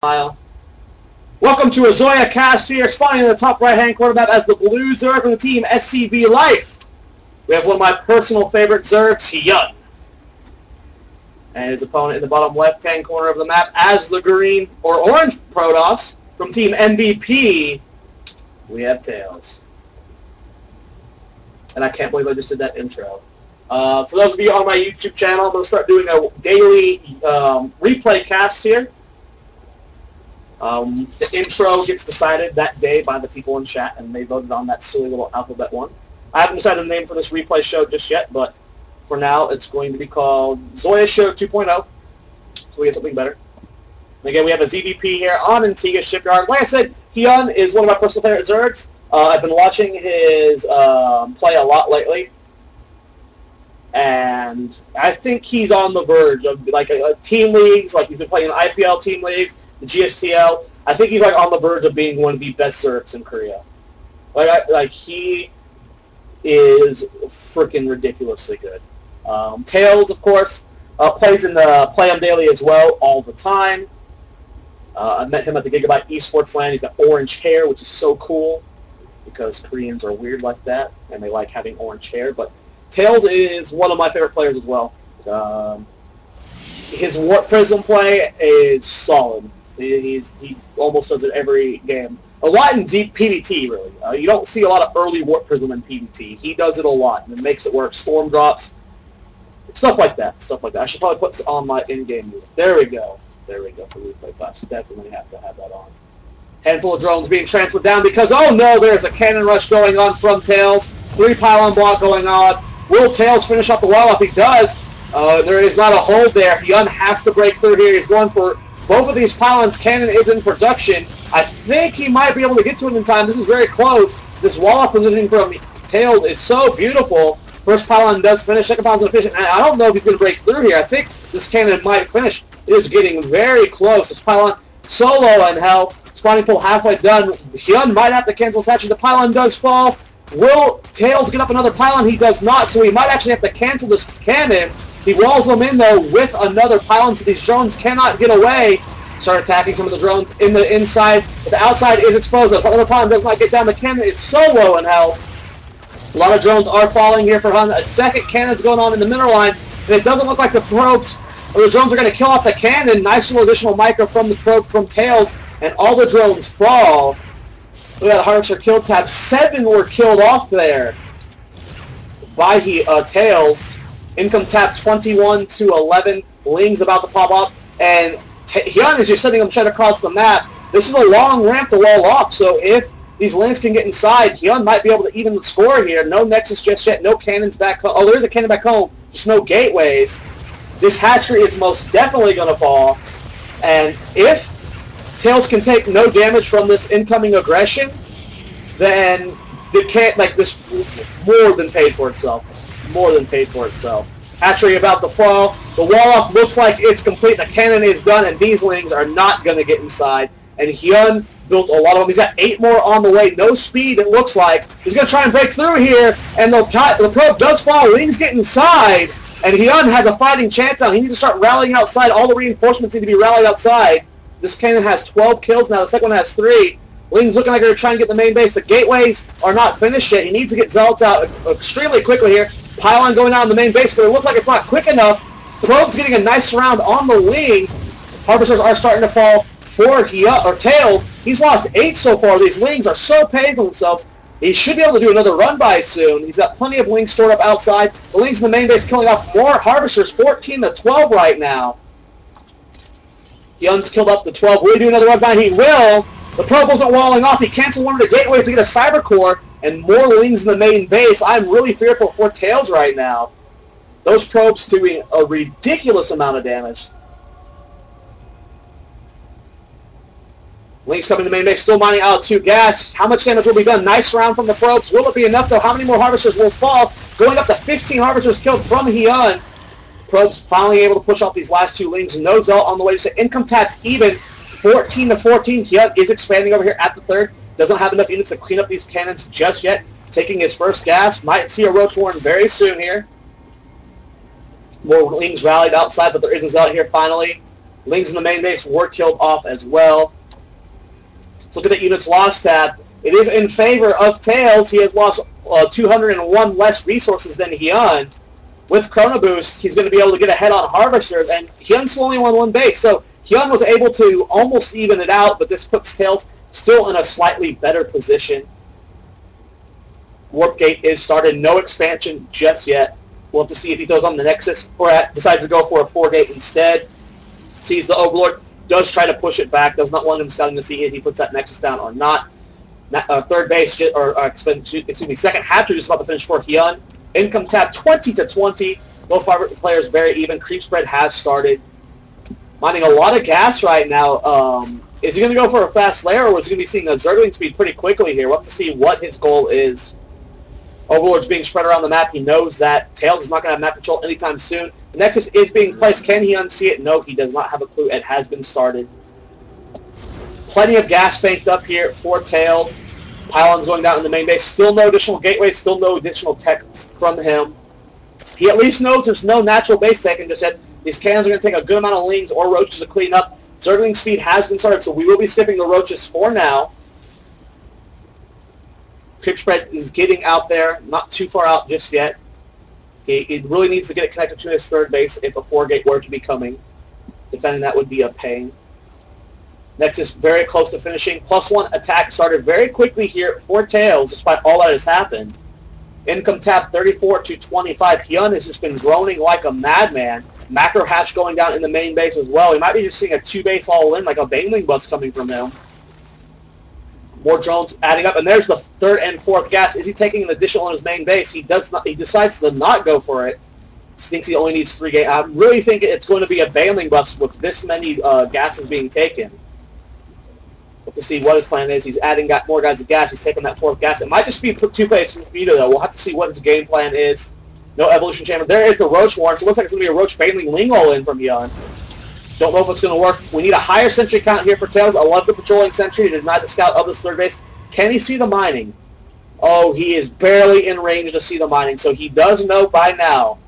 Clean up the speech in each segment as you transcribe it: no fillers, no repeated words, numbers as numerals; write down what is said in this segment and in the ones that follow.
Welcome to a Zoia cast here, spawning in the top right-hand corner map as the blue Zerg from the team SCV Life. We have one of my personal favorite Zergs, HyuN. And his opponent in the bottom left-hand corner of the map as the green or orange Protoss from team MVP. We have Tails. And I can't believe I just did that intro. For those of you on my YouTube channel, I'm going to start doing a daily replay cast here. The intro gets decided that day by the people in chat, and they voted on that silly little alphabet one. I haven't decided the name for this replay show just yet, but for now it's going to be called Zoia Show 2.0, so we get something better. And again, we have a ZVP here on Antigua Shipyard. Like I said, HyuN is one of my personal favorite Zergs. I've been watching his play a lot lately, and I think he's on the verge of like team leagues, like he's been playing in IPL team leagues, the GSTL. I think he's like on the verge of being one of the best Zergs in Korea. Like he is freaking ridiculously good. Tails, of course, plays in the Play 'em Daily as well all the time. I met him at the Gigabyte Esports LAN. He's got orange hair, which is so cool because Koreans are weird like that and they like having orange hair. But Tails is one of my favorite players as well. His Warp Prism play is solid. He almost does it every game. A lot in deep PvT, really. You don't see a lot of early Warp Prism in PvT. He does it a lot, and it makes it work. Storm drops, stuff like that. Stuff like that. I should probably put on my in-game music. There we go. There we go for replay class. Definitely have to have that on. Handful of drones being transferred down because, oh no, there's a cannon rush going on from Tails. 3 pylon block going on. Will Tails finish off the wall? If he does, there is not a hold there. HyuN has to break through here. He's going for both of these pylons. Cannon is in production. I think he might be able to get to it in time. This is very close. This wall-off positioning from Tails is so beautiful. First pylon does finish. Second pylon's going to finish. And I don't know if he's going to break through here. I think this cannon might finish. It is getting very close. This pylon solo in hell. Spawning pool halfway done. HyuN might have to cancel his hatchery. The pylon does fall. Will Tails get up another pylon? He does not, so he might actually have to cancel this cannon. He walls them in, though, with another pylon, so these drones cannot get away. Start attacking some of the drones in the inside. But the outside is exposed. The other pylon does not get down. The cannon is so low in health. A lot of drones are falling here for HyuN. A second cannon's going on in the middle line, and it doesn't look like the probes or the drones are going to kill off the cannon. Nice little additional micro from the probe from Tails, and all the drones fall. Look at that Harvester kill tab. 7 were killed off there by Tails. Income tap 21 to 11. Ling's about to pop up, and HyuN is just sending them straight across the map. This is a long ramp to wall off, so if these Lings can get inside, HyuN might be able to even the score here. No Nexus just yet, no cannons back home. Oh, there is a cannon back home, just no gateways. This hatchery is most definitely going to fall, and if Tails can take no damage from this incoming aggression, then this more than paid for itself. More than paid for itself. Hatchery about to fall. The wall-off looks like it's complete. The cannon is done, and these Lings are not going to get inside. And HyuN built a lot of them. He's got 8 more on the way. No speed, it looks like. He's going to try and break through here, and the probe does fall. Lings get inside, and HyuN has a fighting chance now. He needs to start rallying outside. All the reinforcements need to be rallied outside. This cannon has 12 kills now. The second one has 3. Ling's looking like they're trying to get the main base. The gateways are not finished yet. He needs to get Zealots out extremely quickly here. Pylon going out on the main base, but it looks like it's not quick enough. Probe's getting a nice round on the Lings. Harvesters are starting to fall for Tails. He's lost 8 so far. These Lings are so paying for themselves. He should be able to do another run-by soon. He's got plenty of Lings stored up outside. The Lings in the main base killing off more Harvesters, 14 to 12 right now. HyuN's killed up the 12. Will he do another run-by? He will. The probe wasn't walling off. He canceled one of the gateways to get a cyber core, and more Lings in the main base. I'm really fearful for Tails right now. Those probes doing a ridiculous amount of damage. Lings coming to main base, still mining out 2 gas. How much damage will be done? Nice round from the probes. Will it be enough, though? How many more Harvesters will fall? Going up to 15 Harvesters killed from HyuN. Probes finally able to push off these last 2 Lings. No Zealot on the way to say income tax even. 14 to 14. HyuN is expanding over here at the 3rd. Doesn't have enough units to clean up these cannons just yet. Taking his first gas. Might see a Roach Warren very soon here. More Lings rallied outside, but there is a Zealot here finally. Lings in the main base were killed off as well. Let's look at the units lost tab. It is in favor of Tails. He has lost 201 less resources than HyuN. With Chrono Boost, he's going to be able to get ahead on Harvesters, and HyuN's only on one base. So HyuN was able to almost even it out, but this puts Tails still in a slightly better position. Warp Gate is started. No expansion just yet. We'll have to see if he goes on the Nexus or decides to go for a 4-gate instead. Sees the Overlord, does try to push it back, does not want him scouting to see if he puts that Nexus down or not. Third base, second hatchery is about to finish for HyuN. Income tab 20-20. Both players very even. Creep spread has started. Mining a lot of gas right now. Is he going to go for a fast layer, or is he going to be seeing a Zergling speed pretty quickly here? We'll have to see what his goal is. Overlord's being spread around the map. He knows that Tails is not going to have map control anytime soon. The Nexus is being placed. Can he unsee it? No, he does not have a clue. It has been started. Plenty of gas banked up here for Tails. Pylons going down in the main base. Still no additional gateways. Still no additional tech from him. He at least knows there's no natural base tech, and just said these cannons are going to take a good amount of Lings or Roaches to clean up. Zergling speed has been started, so we will be skipping the Roaches for now. Creep spread is getting out there, not too far out just yet. He really needs to get it connected to his third base if a 4-gate were to be coming. Defending that would be a pain. Nexus very close to finishing. +1 attack started very quickly here for Tails, despite all that has happened. Income tab 34-25. HyuN has just been droning like a madman. Macro hatch going down in the main base as well. He might be just seeing a 2-base all-in, like a Baneling bus coming from him. More drones adding up, and there's the third and fourth gas. Is he taking an additional on his main base? He does not. He decides to not go for it. Thinks he only needs 3 gas. I really think it's going to be a Baneling bus with this many gases being taken. We'll have to see what his plan is. He's adding more guys to gas. He's taking that 4th gas. It might just be 2-base Vita, though. We'll have to see what his game plan is. No evolution chamber. There is the Roach Warren. So it looks like it's going to be a Roach Baneling Ling all-in from HyuN. Don't know if it's going to work. We need a higher sentry count here for Tails. I love the patrolling sentry to deny the scout of this third base. Can he see the mining? Oh, he is barely in range to see the mining. So he does know by now,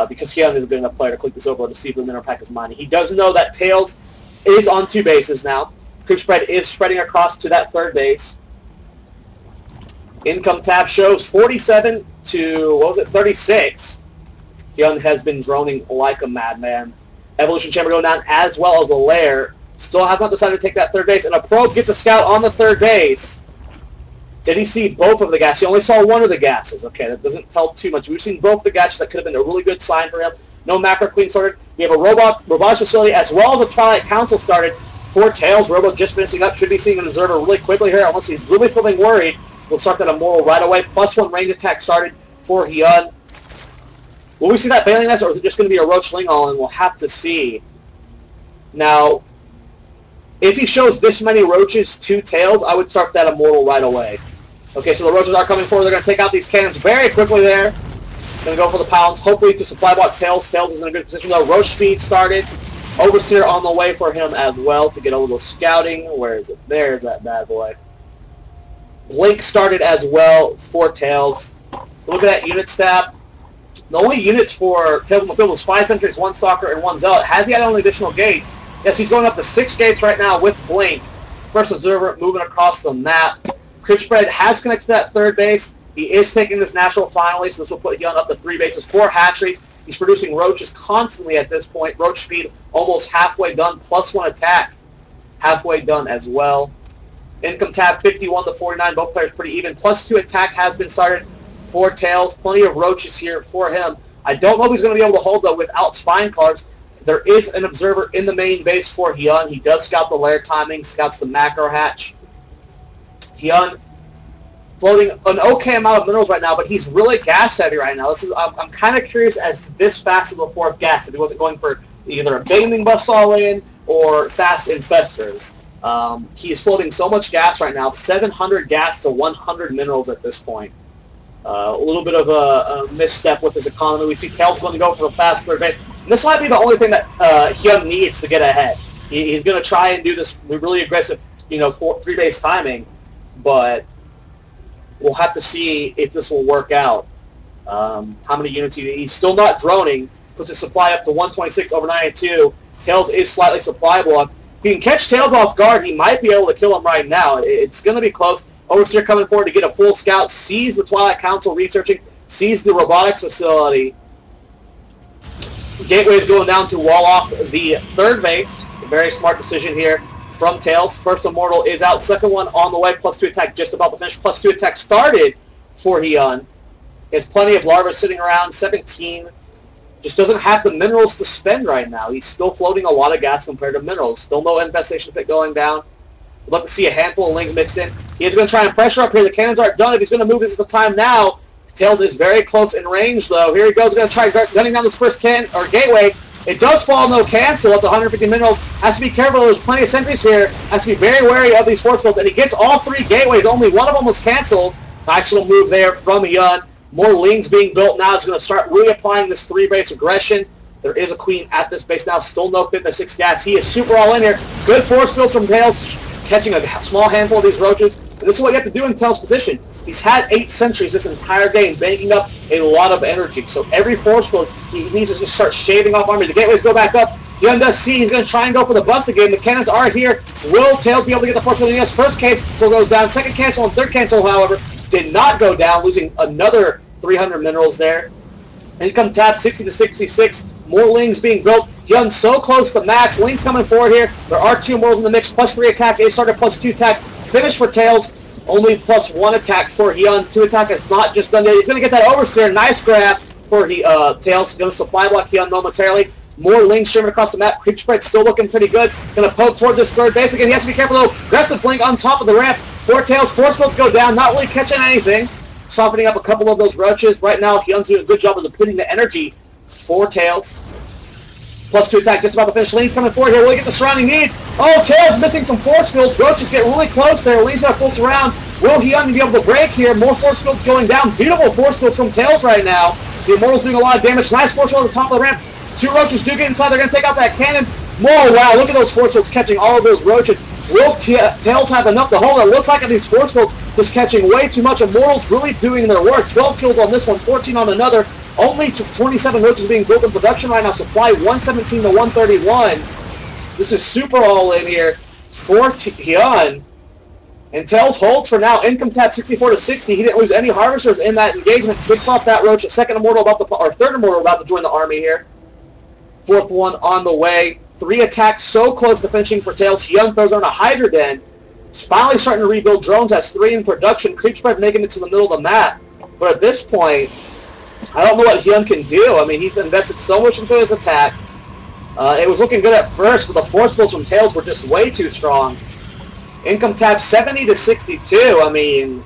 because HyuN is a good enough player to click this over to see if the mineral pack is mining. He does know that Tails is on 2 bases now. Creep spread is spreading across to that third base. Income tab shows 47 to, 36. HyuN has been droning like a madman. Evolution chamber going down as well as a lair. Still has not decided to take that third base. And a probe gets a scout on the third base. Did he see both of the gases? He only saw one of the gases. Okay, that doesn't tell too much. We've seen both the gases. That could have been a really good sign for him. No macro queen started. We have a robotics facility as well as a Twilight Council started. For Tails, Robo just finishing up. Should be seeing an observer really quickly here. Unless he's really feeling worried, we'll start that Immortal right away. +1 range attack started for HyuN. Will we see that Baneling Nest, or is it just going to be a Roach Ling all, and we'll have to see. Now, if he shows this many Roaches to Tails, I would start that Immortal right away. Okay, so the Roaches are coming forward. They're going to take out these cannons very quickly there. Going to go for the Pounds, hopefully to supply block Tails. Tails is in a good position, though. Roach speed started. Overseer on the way for him as well to get a little scouting. Where is it? There's that bad boy. Blink started as well for Tails. Look at that unit stat. The only units for Tails on the field was 5 sentries, 1 stalker, and 1 zealot. Has he had only additional gates? Yes, he's going up to 6 gates right now with Blink. First observer moving across the map. Creep spread has connected to that third base. He is taking this natural finally, so this will put HyuN up to 3 bases, 4 hatcheries. He's producing Roaches constantly at this point. Roach speed almost halfway done, +1 attack halfway done as well. Income tab 51-49, both players pretty even. +2 attack has been started for Tails. Plenty of Roaches here for him. I don't know if he's going to be able to hold, though, without Spine Cards. There is an observer in the main base for HyuN. He does scout the lair timing, scouts the macro hatch. HyuN floating an okay amount of minerals right now, but he's really gas heavy right now. I'm kind of curious as to this fast of a 4th gas, if he wasn't going for either a Baneling bus all-in or fast infestors. He's floating so much gas right now, 700 gas to 100 minerals at this point. A little bit of a misstep with his economy. We see Tails going to go for the fast third base. And this might be the only thing that HyuN needs to get ahead. He's going to try and do this really aggressive, 3-base timing, but we'll have to see if this will work out. How many units he's still not droning. Puts his supply up to 126 over 92. Tails is slightly supply blocked. If he can catch Tails off guard, he might be able to kill him right now. It's going to be close. Overseer coming forward to get a full scout, sees the Twilight Council researching, sees the robotics facility. Gateway's going down to wall off the third base. A very smart decision here from Tails. First Immortal is out. Second one on the way. +2 attack just about to finish. +2 attack started for HyuN. He has plenty of larvae sitting around. 17. Just doesn't have the minerals to spend right now. He's still floating a lot of gas compared to minerals. Still no infestation pit going down. We'd love to see a handful of lings mixed in. He is going to try and pressure up here. The cannons aren't done. If he's going to move, this is the time now. Tails is very close in range, though. Here he goes. Going to try gunning down this first gateway. It does fall no cancel. It's 150 minerals. Has to be careful. There's plenty of sentries here. Has to be very wary of these force fields. And he gets all 3 gateways. Only one of them was canceled. Nice little move there from HyuN. More lings being built now. Is going to start really applying this 3-base aggression. There is a queen at this base now. Still no 5th or 6th gas. He is super all in here. Good force fields from Tails. Catching a small handful of these roaches. And this is what you have to do in Tails' position. He's had 8 sentries this entire game, banking up a lot of energy. So every force field, he needs to just start shaving off armor. The gateways go back up. HyuN does see he's going to try and go for the bust again. The cannons are here. Will Tails be able to get the force field? Yes, first cancel goes down. Second cancel and third cancel, however, did not go down, losing another 300 minerals there. Income tap 60 to 66. More lings being built. HyuN so close to max. Lings coming forward here. There are 2 Immortals in the mix. +3 attack is started. +2 attack. Finish for Tails. Only +1 attack for HyuN. 2 attack is not just done yet. He's going to get that Overseer. Nice grab for Tails. Going to supply block HyuN momentarily. More lings streaming across the map. Creep spread still looking pretty good. Going to poke toward this third base again. He has to be careful though. Aggressive blink on top of the ramp. For Tails. Force fields go down. Not really catching anything. Softening up a couple of those roaches. Right now, HyuN's doing a good job of depleting the energy for Tails. +2 attack, just about to finish. Lings coming forward here. Will he get the surrounding needs? Oh, Tails missing some force fields. Roaches get really close there. Lings got full surround. Will HyuN be able to break here? More force fields going down. Beautiful force fields from Tails right now. The Immortal's doing a lot of damage. Nice force field at the top of the ramp. 2 roaches do get inside. They're going to take out that cannon. Whoa, wow, look at those force fields catching all of those roaches. Will Tails have enough to hold? It looks like these force fields just catching way too much. Immortals really doing their work. 12 kills on this one, 14 on another. Only 27 roaches being built in production right now. Supply 117 to 131. This is super all in here for HyuN. And Tails holds for now. Income tap 64 to 60. He didn't lose any harvesters in that engagement. Picks off that roach. A second Immortal third Immortal about to join the army here. 4th one on the way. 3 attacks so close to finishing for Tails. HyuN throws on a Hydra Den. He's finally starting to rebuild drones. Has 3 in production. Creep spread making it to the middle of the map. But at this point, I don't know what HyuN can do. I mean, he's invested so much into his attack. It was looking good at first, but the force fields from Tails were just way too strong. Income tap 70 to 62. I mean,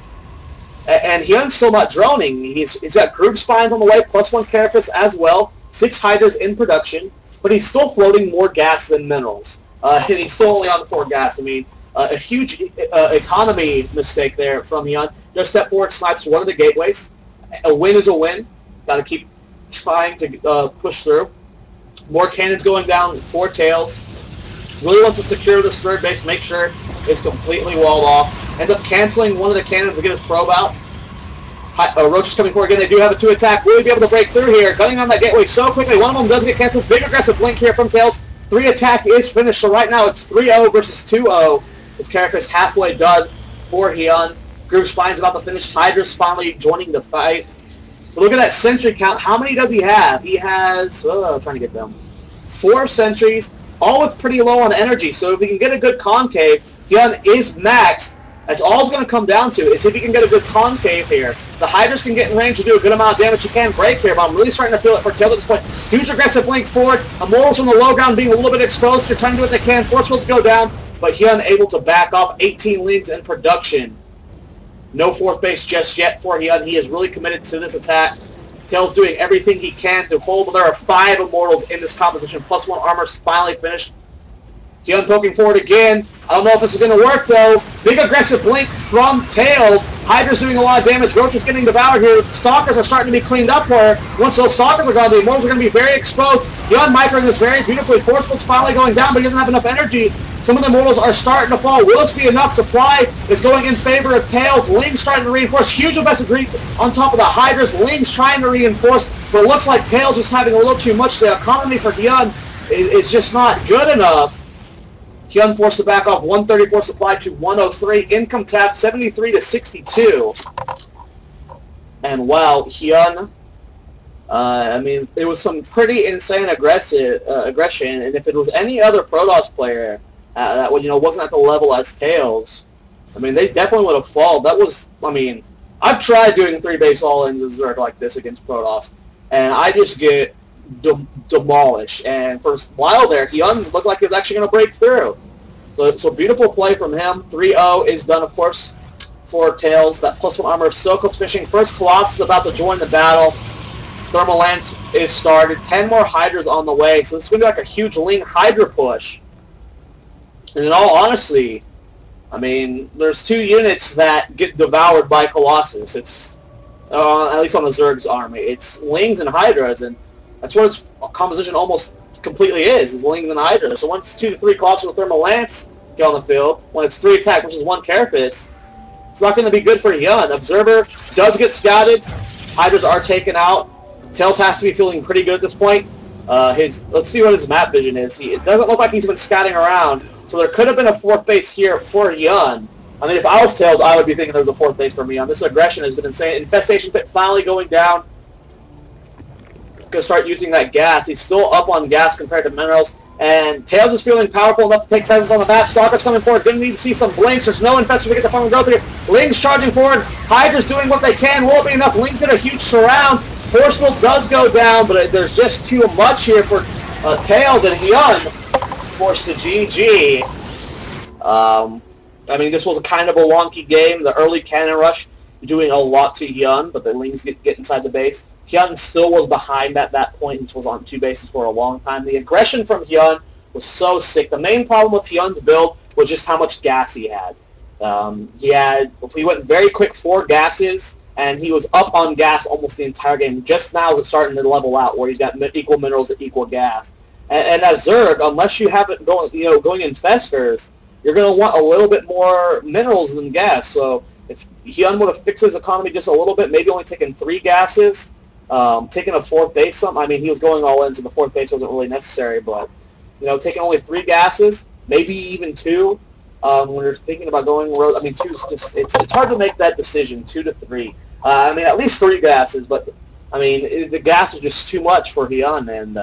and HyuN's still not droning. He's got Groove Spines on the way, +1 Carapace as well. 6 Hydras in production, but he's still floating more gas than minerals. And he's still only on 4 gas. I mean, a huge economy mistake there from HyuN. Just step forward, snipes one of the gateways. A win is a win. Got to keep trying to push through. More cannons going down for Tails. Really wants to secure this third base, make sure it's completely walled off. Ends up canceling one of the cannons to get his probe out. Roach is coming forward again. They do have a 2 attack. Will he be able to break through here? Gunning on that gateway so quickly. One of them does get canceled. Big aggressive blink here from Tails. 3 attack is finished. So right now it's 3-0 versus 2-0. With Carapace halfway done for HyuN. Groove Spine's about to finish. Hydra's finally joining the fight. But look at that sentry count. How many does he have? He has, trying to get them, 4 sentries, all with pretty low on energy. So if he can get a good concave, HyuN is maxed. That's all it's going to come down to, is if he can get a good concave here. The Hydras can get in range to do a good amount of damage. He can break here, but I'm really starting to feel it for Tails at this point. Huge aggressive blink forward. Immortals from the low ground being a little bit exposed. They're trying to do what they can. Force fields go down, but HyuN able to back off. 18 lings in production. No 4th base just yet for HyuN. He is really committed to this attack. Tails doing everything he can to hold, but there are 5 Immortals in this composition. +1 armor finally finished. HyuN poking forward again. I don't know if this is going to work, though. Big aggressive blink from Tails. Hydra's doing a lot of damage. Roach is getting devoured here. The Stalkers are starting to be cleaned up more. Once those Stalkers are gone, the Immortals are going to be very exposed. HyuN microing this very beautifully. Force field's finally going down, but he doesn't have enough energy. Some of the Immortals are starting to fall. Will this be enough? Supply is going in favor of Tails. Lings starting to reinforce. Huge invested grief on top of the Hydras. Lings trying to reinforce, but it looks like Tails is having a little too much. The economy for HyuN is just not good enough. HyuN forced to back off 134 supply to 103. Income tap 73 to 62. And wow, HyuN. I mean, it was some pretty insane aggression, and if it was any other Protoss player that wasn't at the level as Tails, I mean, they definitely would have fallen. That was, I mean, I've tried doing 3-base all-ins as Zerg like this against Protoss, and I just get demolished. And for a while there, HyuN looked like he was actually going to break through. So beautiful play from him. 3-0 is done, of course, for Tails. That +1 armor is so close finishing. First Colossus about to join the battle. Thermal Lance is started. 10 more Hydras on the way. So this is going to be like a huge Ling Hydra push. And in all honesty, I mean, there's 2 units that get devoured by Colossus. It's, at least on the Zerg's army, it's Lings and Hydras, and that's what its composition almost completely is Lings and Hydras. So once 2 to 3 Colossus with Thermal Lance get on the field, when it's 3 attack versus 1 Carapace, it's not going to be good for HyuN. Observer does get scouted. Hydras are taken out. Tails has to be feeling pretty good at this point. Let's see what his map vision is. It doesn't look like he's been scouting around, so there could have been a 4th base here for HyuN. I mean, if I was Tails, I would be thinking there's a 4th base for HyuN. This aggression has been insane. Infestation Pit finally going down. Gonna start using that gas. He's still up on gas compared to minerals. And Tails is feeling powerful enough to take presence on the map. Stalker's coming forward. Gonna need to see some blinks. There's no infestors to get the farm growth here. Ling's charging forward. Hydra's doing what they can. Won't be enough. Ling's got a huge surround. Forceful does go down, but there's just too much here for Tails, and HyuN forced to GG. I mean, this was a kind of a wonky game. The early cannon rush doing a lot to HyuN, but the Lings get inside the base. HyuN still was behind at that point and was on 2 bases for a long time. The aggression from HyuN was so sick. The main problem with HyuN's build was just how much gas he had. He went very quick 4 gases, and he was up on gas almost the entire game. Just now is it starting to level out where he's got equal minerals at equal gas. And as Zerg, unless you have it going infestors, you're going to want a little bit more minerals than gas. So if HyuN would have fixed his economy just a little bit, maybe only taking 3 gases, taking a 4th base, I mean, he was going all in, so the 4th base wasn't really necessary. But taking only 3 gases, maybe even 2. When you're thinking about going road, I mean, 2 is just, it's hard to make that decision, 2 to 3. I mean, at least 3 gases, but, I mean, the gas was just too much for HyuN, and,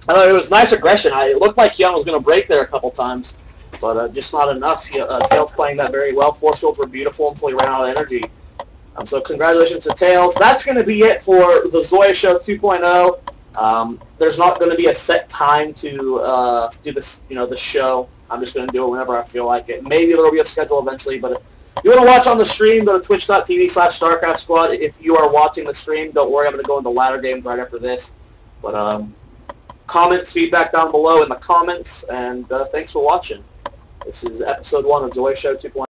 I know it was nice aggression. It looked like HyuN was going to break there a couple times, but just not enough. Tails playing that very well. Force fields were beautiful until he ran out of energy. So congratulations to Tails. That's going to be it for the Zoia Show 2.0. There's not going to be a set time to do this, the show. I'm just going to do it whenever I feel like it. Maybe there will be a schedule eventually, but if you want to watch on the stream, go to twitch.tv/StarcraftsQuad. If you are watching the stream, don't worry, I'm going to go into ladder games right after this. But comments, feedback down below in the comments, and thanks for watching. This is episode 1 of Zoia Show 2.0.